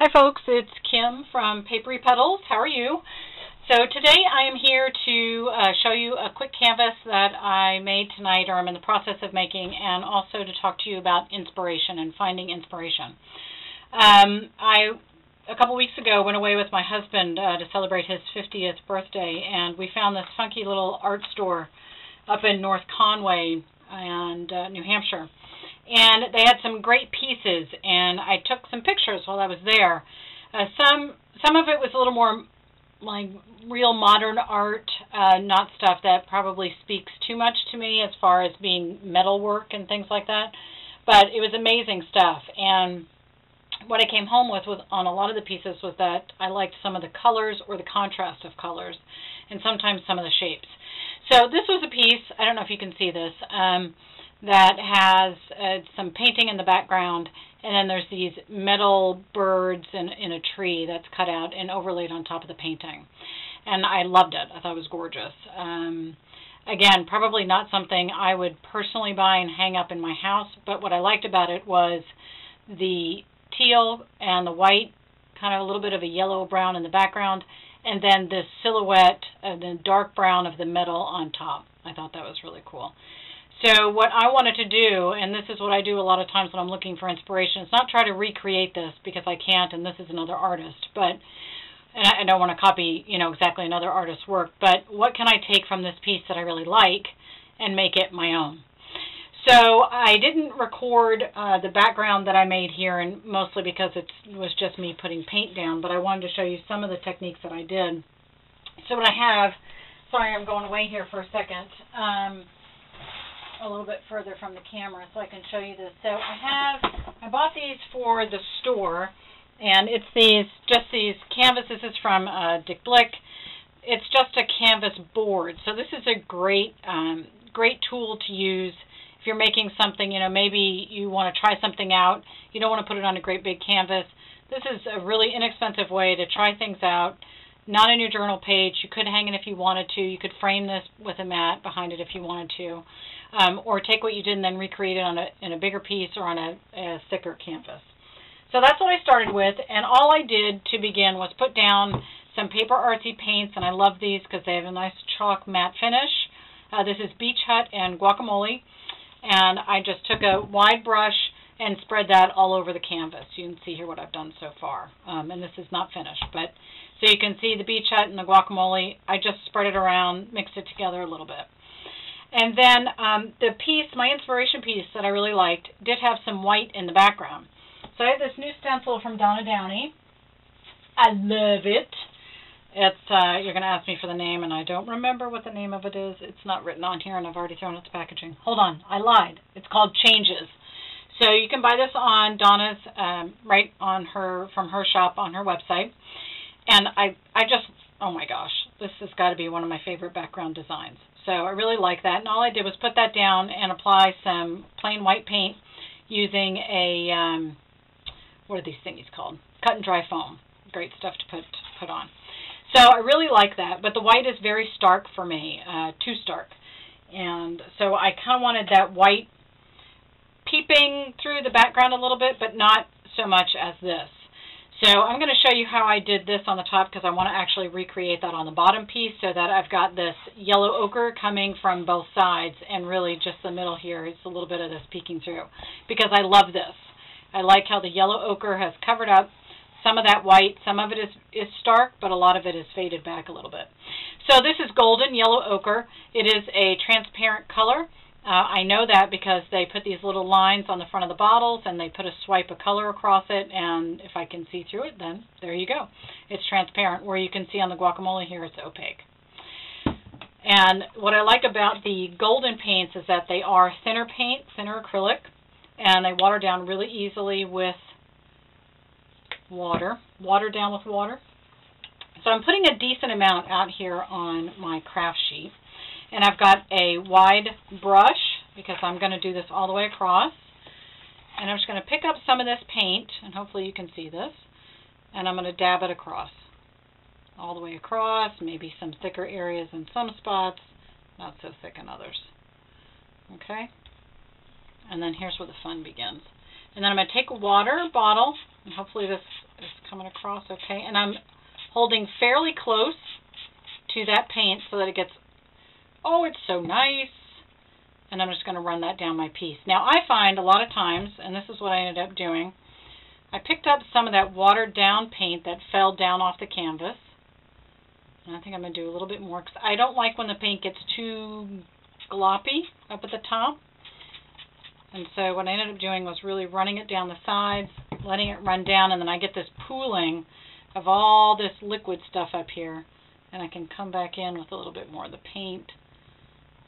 Hi folks, it's Kim from Papery Petals. How are you? So today I am here to show you a quick canvas that I made tonight, or I'm in the process of making, and also to talk to you about inspiration and finding inspiration. A couple weeks ago went away with my husband to celebrate his 50th birthday, and we found this funky little art store up in North Conway and New Hampshire. And they had some great pieces, and I took some pictures while I was there. Some of it was a little more like real modern art, not stuff that probably speaks too much to me as far as being metalwork and things like that. But it was amazing stuff. And what I came home with on a lot of the pieces was that I liked some of the colors or the contrast of colors, and sometimes some of the shapes. So this was a piece, I don't know if you can see this, that has some painting in the background, and then there's these metal birds in a tree that's cut out and overlaid on top of the painting. And I loved it. I thought it was gorgeous. Again, probably not something I would personally buy and hang up in my house, but what I liked about it was the teal and the white, kind of a little bit of a yellow-brown in the background, and then this silhouette of the dark brown of the metal on top. I thought that was really cool. So what I wanted to do, and this is what I do a lot of times when I'm looking for inspiration, is not try to recreate this because I can't, and this is another artist, and I don't want to copy, exactly another artist's work, but what can I take from this piece that I really like and make it my own? So I didn't record the background that I made here, and mostly because it was just me putting paint down, but I wanted to show you some of the techniques that I did. So what I have, sorry I'm going away here for a second, a little bit further from the camera so I can show you this. So I bought these for the store, and it's just these canvases. This is from Dick Blick. It's just a canvas board. So this is a great tool to use if you're making something, maybe you want to try something out. You don't want to put it on a great big canvas. This is a really inexpensive way to try things out. Not on your journal page. You could hang it if you wanted to. You could frame this with a mat behind it if you wanted to. Or take what you did and then recreate it in a bigger piece or on a thicker canvas. So that's what I started with, and all I did to begin was put down some Paper Artsy paints, and I love these because they have a nice chalk matte finish. This is Beach Hut and Guacamole, and I just took a wide brush and spread that all over the canvas. You can see here what I've done so far, and this is not finished, but so you can see the Beach Hut and the Guacamole. I just spread it around, mixed it together a little bit. And then the piece, my inspiration piece that I really liked, did have some white in the background. So I have this new stencil from Donna Downey. I love it. It's you're going to ask me for the name, and I don't remember what the name of it is. It's not written on here, and I've already thrown it to packaging. Hold on, I lied. It's called Changes. So you can buy this on Donna's, right on from her shop on her website. And I just, oh my gosh, this has got to be one of my favorite background designs. So I really like that, and all I did was put that down and apply some plain white paint using a, what are these things called? Cut and dry foam. Great stuff to put on. So I really like that, but the white is very stark for me, too stark. And so I kind of wanted that white peeping through the background a little bit, but not so much as this. So I'm going to show you how I did this on the top because I want to actually recreate that on the bottom piece so that I've got this yellow ochre coming from both sides, and really just the middle here is a little bit of this peeking through because I love this. I like how the yellow ochre has covered up some of that white. Some of it is stark, but a lot of it is faded back a little bit. So this is golden yellow ochre. It is a transparent color. I know that because they put these little lines on the front of the bottles, and they put a swipe of color across it, and if I can see through it, then there you go. It's transparent. Where you can see on the Guacamole here, it's opaque. And what I like about the golden paints is that they are thinner paint, thinner acrylic, and they water down really easily with water. Water down with water. So I'm putting a decent amount out here on my craft sheet. And I've got a wide brush because I'm going to do this all the way across. And I'm just going to pick up some of this paint, and hopefully you can see this, and I'm going to dab it across. All the way across, maybe some thicker areas in some spots, not so thick in others. Okay? And then here's where the fun begins. And then I'm going to take a water bottle, and hopefully this is coming across okay, and I'm holding fairly close to that paint so that it gets, oh, it's so nice. And I'm just going to run that down my piece. Now I find a lot of times, and this is what I ended up doing, I picked up some of that watered down paint that fell down off the canvas. And I think I'm going to do a little bit more because I don't like when the paint gets too gloppy up at the top. And so what I ended up doing was really running it down the sides, letting it run down, and then I get this pooling of all this liquid stuff up here. And I can come back in with a little bit more of the paint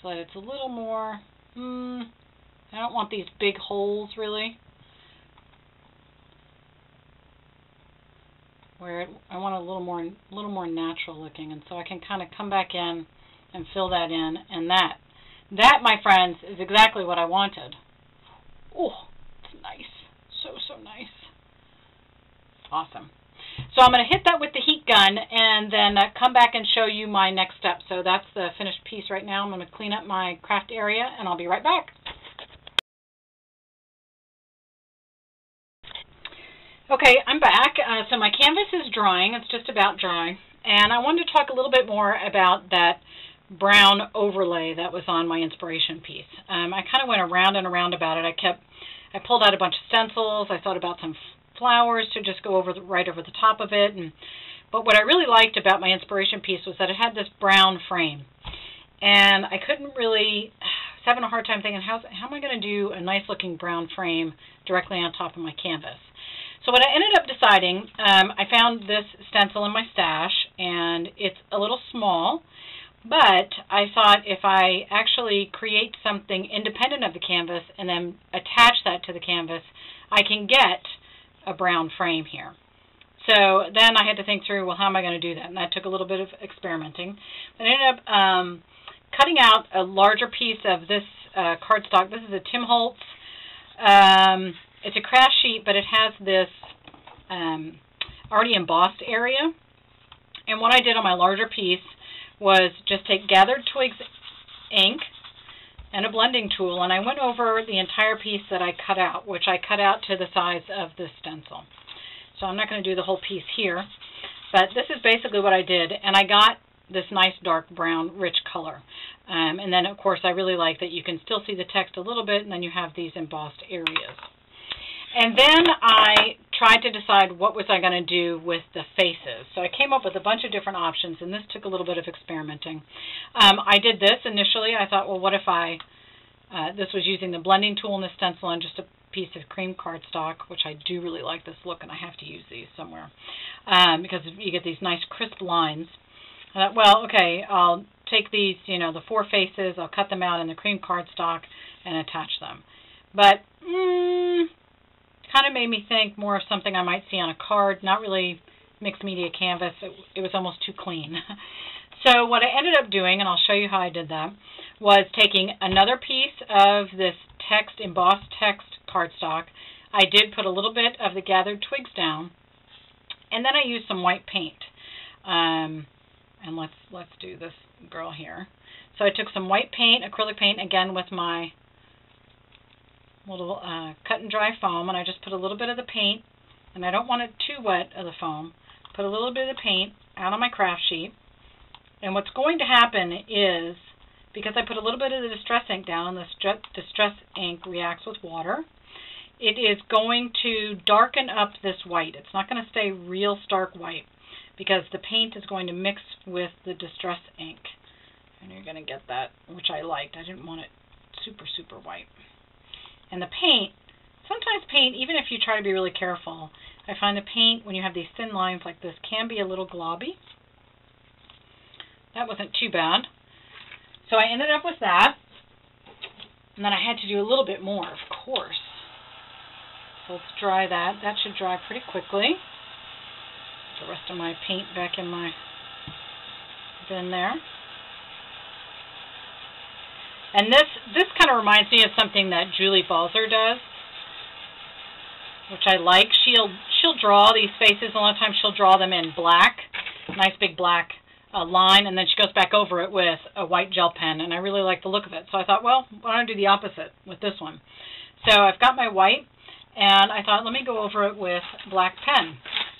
so that it's a little more, I don't want these big holes really. Where I want a little more natural looking, and so I can kind of come back in and fill that in, and that, my friends, is exactly what I wanted. Oh, it's nice. So nice. Awesome. So I'm going to hit that with the heat gun and then come back and show you my next step. So that's the finished piece right now. I'm going to clean up my craft area and I'll be right back. Okay, I'm back. So my canvas is drying. It's just about dry. And I wanted to talk a little bit more about that brown overlay that was on my inspiration piece. I kind of went around and around about it. I pulled out a bunch of stencils. I thought about some flowers to just go over right over the top of it. But what I really liked about my inspiration piece was that it had this brown frame. And I couldn't really, I was having a hard time thinking, how am I going to do a nice looking brown frame directly on top of my canvas? So what I ended up deciding, I found this stencil in my stash, and it's a little small, but I thought if I actually create something independent of the canvas and then attach that to the canvas, I can get a brown frame here. So then I had to think through, well, how am I going to do that? And that took a little bit of experimenting. I ended up cutting out a larger piece of this cardstock. This is a Tim Holtz. It's a craft sheet, but it has this already embossed area. And what I did on my larger piece was just take Gathered Twigs ink and a blending tool, and I went over the entire piece that I cut out, which I cut out to the size of this stencil. So I'm not going to do the whole piece here, but this is basically what I did, and I got this nice dark brown rich color. And then, of course, I really like that you can still see the text a little bit, and then you have these embossed areas. And then I tried to decide what was I going to do with the faces. So I came up with a bunch of different options, and this took a little bit of experimenting. I did this initially. I thought, well, what if this was using the blending tool and the stencil and just a piece of cream cardstock, which I do really like this look, and I have to use these somewhere because you get these nice crisp lines. I thought, well, okay, I'll take these, the four faces, I'll cut them out in the cream cardstock and attach them. But kind of made me think more of something I might see on a card, not really mixed media canvas. It was almost too clean. So what I ended up doing, and I'll show you how I did that, was taking another piece of this embossed text cardstock. I did put a little bit of the Gathered Twigs down, and then I used some white paint. And let's do this girl here. So I took some white paint, acrylic paint, again with my little cut and dry foam, and I just put a little bit of the paint, and I don't want it too wet of the foam. Put a little bit of the paint out on my craft sheet, and what's going to happen is, because I put a little bit of the Distress ink down, and the Distress ink reacts with water, it is going to darken up this white. It's not going to stay real stark white, because the paint is going to mix with the Distress ink, and you're going to get that, which I liked. I didn't want it super, super white. And the paint, sometimes paint, even if you try to be really careful, I find the paint, when you have these thin lines like this, can be a little globby. That wasn't too bad. So I ended up with that. And then I had to do a little bit more, of course. So let's dry that. That should dry pretty quickly. Put the rest of my paint back in my bin there. And this kind of reminds me of something that Julie Balzer does, which I like. She'll draw these faces. A lot of times she'll draw them in black, nice big black line, and then she goes back over it with a white gel pen, and I really like the look of it. So I thought, well, why don't I do the opposite with this one? So I've got my white, And I thought, let me go over it with black pen.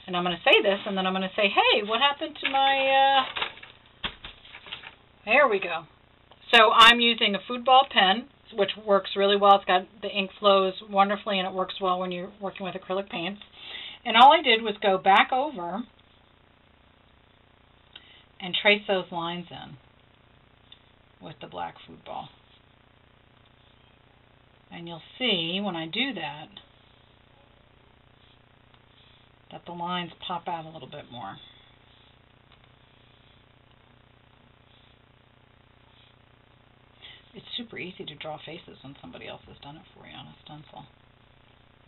And I'm going to say this, and then I'm going to say, hey, what happened to my, there we go. So I'm using a football pen, which works really well. It's got, the ink flows wonderfully, and it works well when you're working with acrylic paints. And all I did was go back over and trace those lines in with the black football. And you'll see when I do that, that the lines pop out a little bit more. It's super easy to draw faces when somebody else has done it for you on a stencil.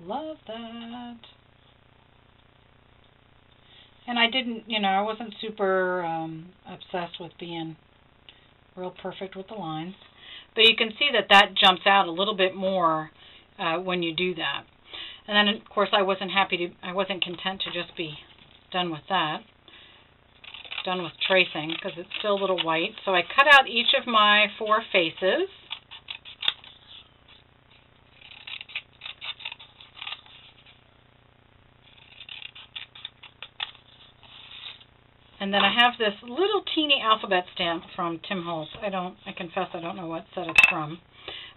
Love that. And I didn't, I wasn't super obsessed with being real perfect with the lines. But you can see that that jumps out a little bit more when you do that. And then, of course, I wasn't content to just be done with that. Done with tracing, because it's still a little white. So I cut out each of my 4 faces. And then I have this little teeny alphabet stamp from Tim Holtz. I confess I don't know what set it's from.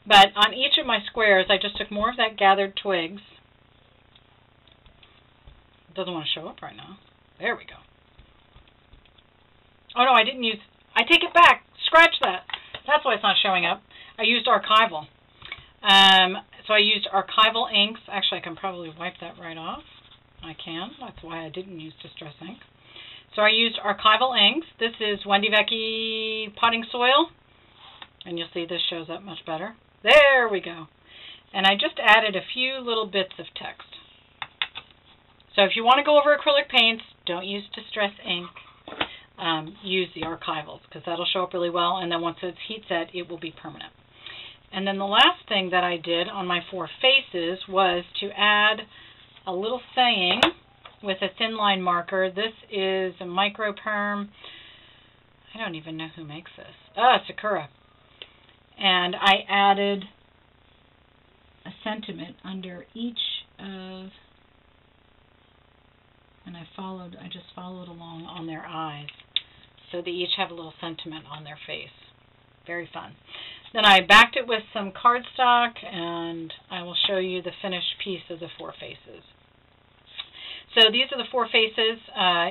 But on each of my squares, I just took more of that gathered twigs. It doesn't want to show up right now. There we go. Oh, no, I didn't use... I take it back. Scratch that. That's why it's not showing up. I used archival. So I used archival inks. Actually, I can probably wipe that right off. I can. That's why I didn't use Distress ink. So I used archival inks. This is Wendy Vecchi Potting Soil. And you'll see this shows up much better. There we go. And I just added a few little bits of text. So if you want to go over acrylic paints, don't use Distress ink. Use the archivals, because that'll show up really well, and then once it's heat set, it will be permanent. And then the last thing that I did on my 4 faces was to add a little saying with a thin line marker. This is a Microperm. I don't even know who makes this. Sakura. And I added a sentiment under each of, and I just followed along on their eyes. So they each have a little sentiment on their face. Very fun. Then I backed it with some cardstock, and I will show you the finished piece of the 4 faces. So these are the 4 faces,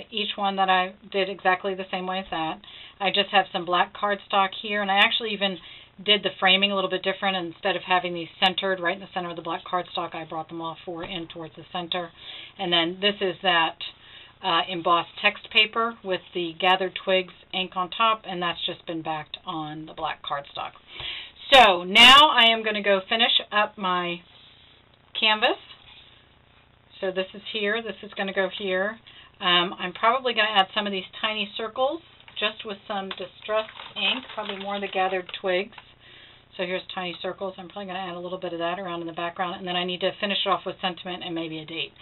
each one that I did exactly the same way as that. I just have some black cardstock here, and I actually even did the framing a little bit different. Instead of having these centered right in the center of the black cardstock, I brought them all 4 in towards the center. And then this is that embossed text paper with the gathered twigs ink on top, and that's just been backed on the black cardstock. So now I am going to go finish up my canvas. So this is here, this is going to go here. I'm probably going to add some of these tiny circles just with some Distress ink, probably more of the gathered twigs. So here's tiny circles. I'm probably going to add a little bit of that around in the background, and then I need to finish it off with sentiment and maybe a date.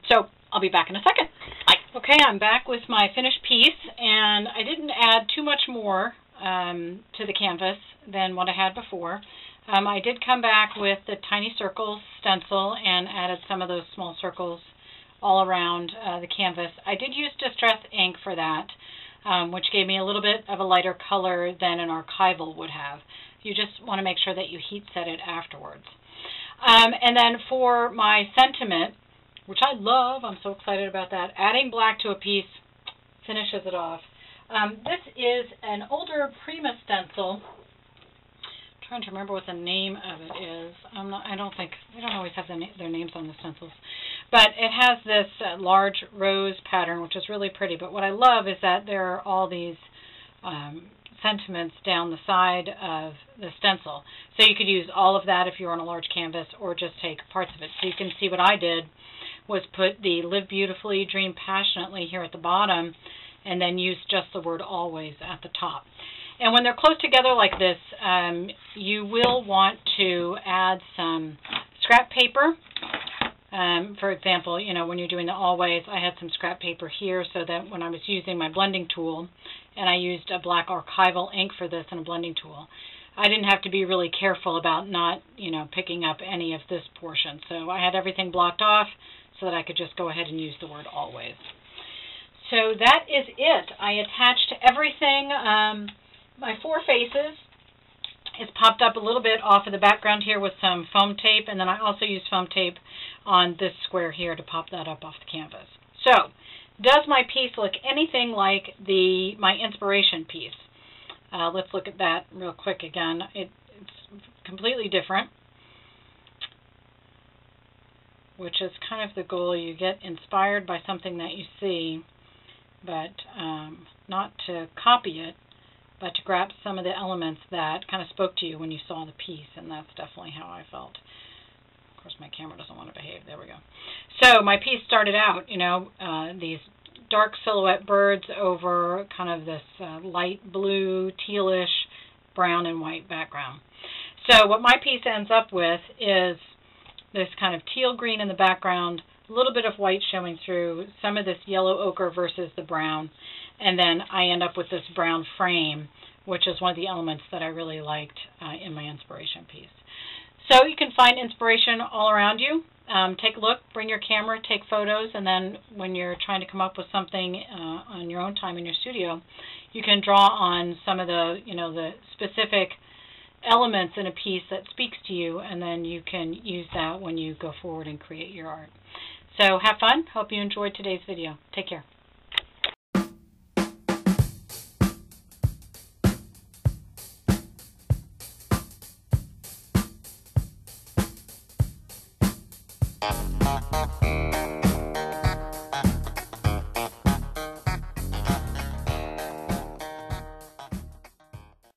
So I'll be back in a second. Bye. Okay, I'm back with my finished piece, and I didn't add too much more to the canvas than what I had before. I did come back with the tiny circles stencil and added some of those small circles all around the canvas. I did use Distress ink for that, which gave me a little bit of a lighter color than an archival would have. You just want to make sure that you heat set it afterwards. And then for my sentiment, which I love, I'm so excited about that, adding black to a piece finishes it off. This is an older Prima stencil. I'm trying to remember what the name of it is. I don't always have their names on the stencils. But it has this large rose pattern, which is really pretty. But what I love is that there are all these sentiments down the side of the stencil. So you could use all of that if you're on a large canvas, or just take parts of it. So you can see what I did was put the Live Beautifully, Dream Passionately here at the bottom, and then use just the word always at the top. And when they're close together like this, you will want to add some scrap paper. For example, when you're doing the always, I had some scrap paper here so that when I was using my blending tool, and I used a black archival ink for this and a blending tool, I didn't have to be really careful about not, picking up any of this portion. So I had everything blocked off so that I could just go ahead and use the word always. So that is it. I attached everything. My 4 faces is popped up a little bit off of the background here with some foam tape, and then I also used foam tape on this square here to pop that up off the canvas. So, does my piece look anything like my inspiration piece? Let's look at that real quick again. It's completely different, which is kind of the goal. You get inspired by something that you see, but not to copy it, but to grab some of the elements that kind of spoke to you when you saw the piece, and that's definitely how I felt. Of course, my camera doesn't want to behave. There we go. So my piece started out, these dark silhouette birds over kind of this light blue, tealish, brown and white background. So what my piece ends up with is this kind of teal green in the background, a little bit of white showing through, some of this yellow ochre versus the brown, and then I end up with this brown frame, which is one of the elements that I really liked in my inspiration piece. So you can find inspiration all around you. Take a look, bring your camera, take photos, and then when you're trying to come up with something on your own time in your studio, you can draw on some of the, the specific elements in a piece that speaks to you, and then you can use that when you go forward and create your art. So have fun. Hope you enjoyed today's video. Take care.